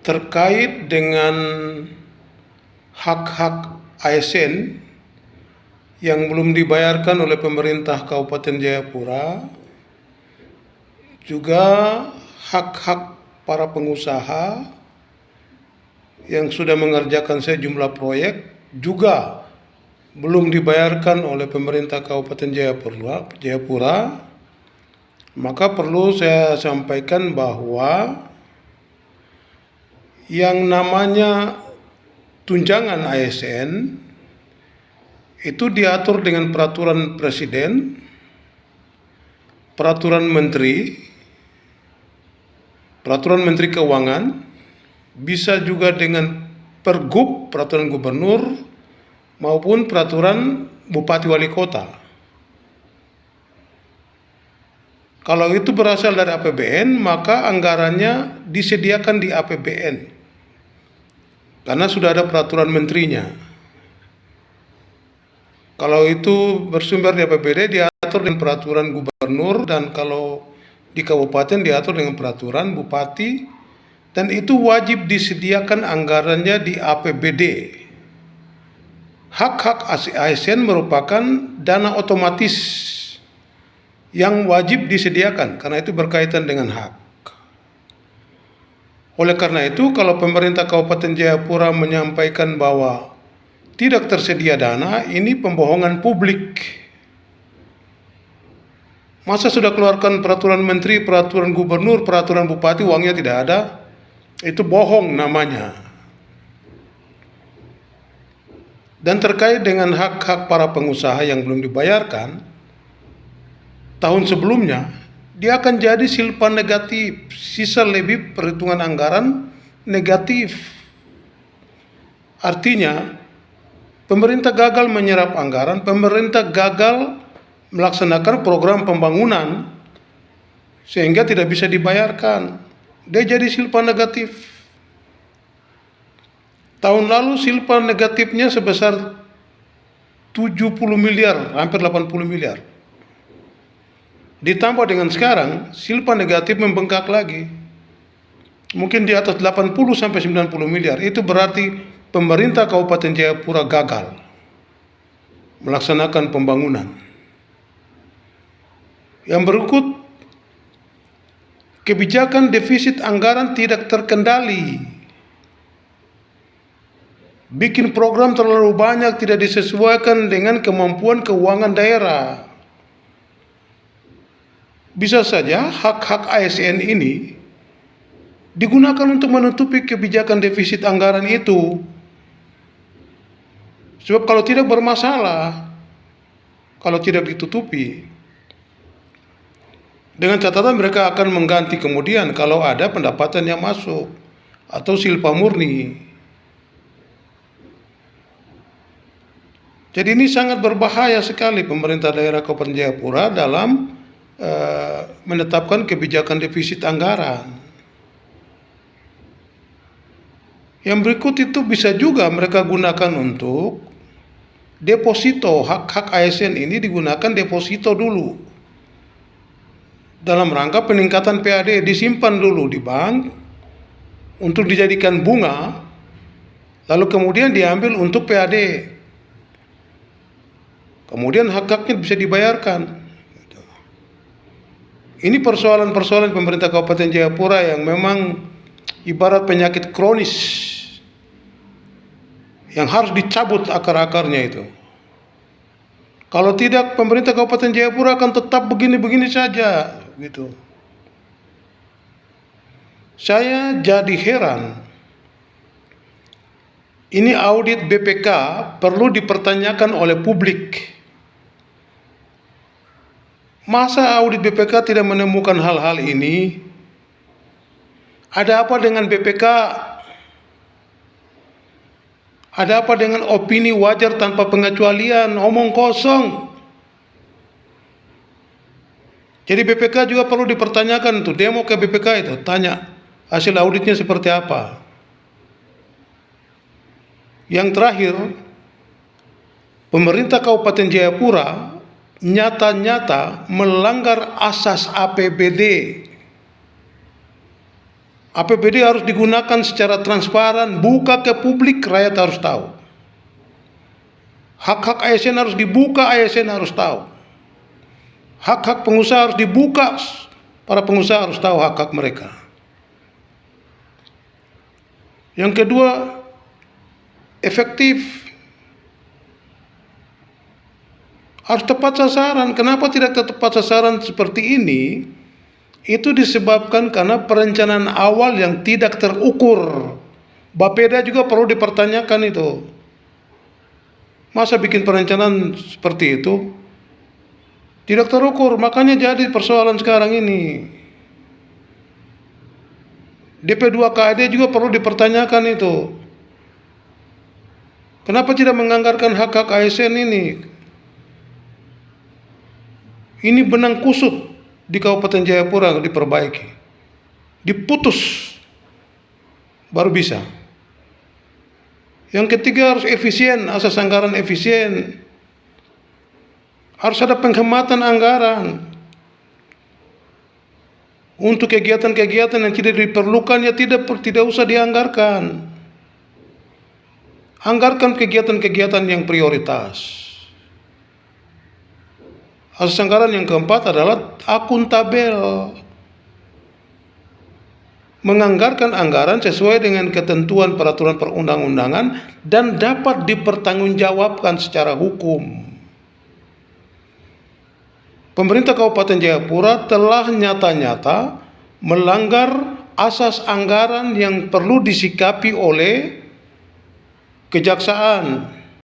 terkait dengan hak-hak ASN yang belum dibayarkan oleh pemerintah Kabupaten Jayapura, juga hak-hak para pengusaha yang sudah mengerjakan sejumlah proyek juga belum dibayarkan oleh pemerintah Kabupaten Jayapura, maka perlu saya sampaikan bahwa yang namanya tunjangan ASN itu diatur dengan peraturan presiden, peraturan menteri keuangan, bisa juga dengan pergub, peraturan gubernur, maupun peraturan bupati wali kota. Kalau itu berasal dari APBN, maka anggarannya disediakan di APBN, karena sudah ada peraturan menterinya. Kalau itu bersumber di APBD, diatur dengan peraturan gubernur, dan kalau di kabupaten diatur dengan peraturan bupati, dan itu wajib disediakan anggarannya di APBD. Hak-hak ASN merupakan dana otomatis yang wajib disediakan, karena itu berkaitan dengan hak. Oleh karena itu, kalau pemerintah Kabupaten Jayapura menyampaikan bahwa tidak tersedia dana, ini pembohongan publik. Masa sudah keluarkan peraturan menteri, peraturan gubernur, peraturan bupati, uangnya tidak ada? Itu bohong namanya. Dan terkait dengan hak-hak para pengusaha yang belum dibayarkan, tahun sebelumnya dia akan jadi silpa negatif, sisa lebih perhitungan anggaran negatif. Artinya, pemerintah gagal menyerap anggaran, pemerintah gagal melaksanakan program pembangunan, sehingga tidak bisa dibayarkan. Dia jadi silpa negatif. Tahun lalu silpa negatifnya sebesar 70 miliar, hampir 80 miliar. Ditambah dengan sekarang, silpa negatif membengkak lagi. Mungkin di atas 80 sampai 90 miliar. Itu berarti pemerintah Kabupaten Jayapura gagal melaksanakan pembangunan. Yang berikut, kebijakan defisit anggaran tidak terkendali. Bikin program terlalu banyak, tidak disesuaikan dengan kemampuan keuangan daerah. Bisa saja hak-hak ASN ini digunakan untuk menutupi kebijakan defisit anggaran itu. Sebab kalau tidak bermasalah, kalau tidak ditutupi. Dengan catatan mereka akan mengganti kemudian kalau ada pendapatan yang masuk atau silpa murni. Jadi ini sangat berbahaya sekali pemerintah daerah Kabupaten Jayapura dalam menetapkan kebijakan defisit anggaran. Yang berikut itu bisa juga mereka gunakan untuk deposito. Hak-hak ASN ini digunakan deposito dulu dalam rangka peningkatan PAD, disimpan dulu di bank untuk dijadikan bunga, lalu kemudian diambil untuk PAD, kemudian hak-haknya bisa dibayarkan. Ini persoalan-persoalan pemerintah Kabupaten Jayapura yang memang ibarat penyakit kronis yang harus dicabut akar-akarnya itu. Kalau tidak, pemerintah Kabupaten Jayapura akan tetap begini-begini saja, gitu. Saya jadi heran. Ini audit BPK perlu dipertanyakan oleh publik. Masa audit BPK tidak menemukan hal-hal ini? Ada apa dengan BPK? Ada apa dengan opini wajar tanpa pengecualian? Omong kosong. Jadi BPK juga perlu dipertanyakan tuh, demo ke BPK itu, tanya hasil auditnya seperti apa. Yang terakhir, pemerintah Kabupaten Jayapura nyata-nyata melanggar asas APBD. APBD harus digunakan secara transparan, buka ke publik, rakyat harus tahu. Hak-hak ASN harus dibuka, ASN harus tahu. Hak-hak pengusaha harus dibuka, para pengusaha harus tahu hak-hak mereka. Yang kedua, efektif. Harus tepat sasaran. Kenapa tidak tepat sasaran seperti ini? Itu disebabkan karena perencanaan awal yang tidak terukur. Bapeda juga perlu dipertanyakan itu. Masa bikin perencanaan seperti itu? Tidak terukur, makanya jadi persoalan sekarang ini. DP2KAD juga perlu dipertanyakan itu. Kenapa tidak menganggarkan hak-hak ASN ini? Ini benang kusut di Kabupaten Jayapura diperbaiki. Diputus baru bisa. Yang ketiga harus efisien, asas anggaran efisien. Harus ada penghematan anggaran. Untuk kegiatan-kegiatan yang tidak diperlukan ya tidak usah dianggarkan. Anggarkan kegiatan-kegiatan yang prioritas. Asas anggaran yang keempat adalah akuntabel. Menganggarkan anggaran sesuai dengan ketentuan peraturan perundang-undangan dan dapat dipertanggungjawabkan secara hukum. Pemerintah Kabupaten Jayapura telah nyata-nyata melanggar asas anggaran yang perlu disikapi oleh kejaksaan.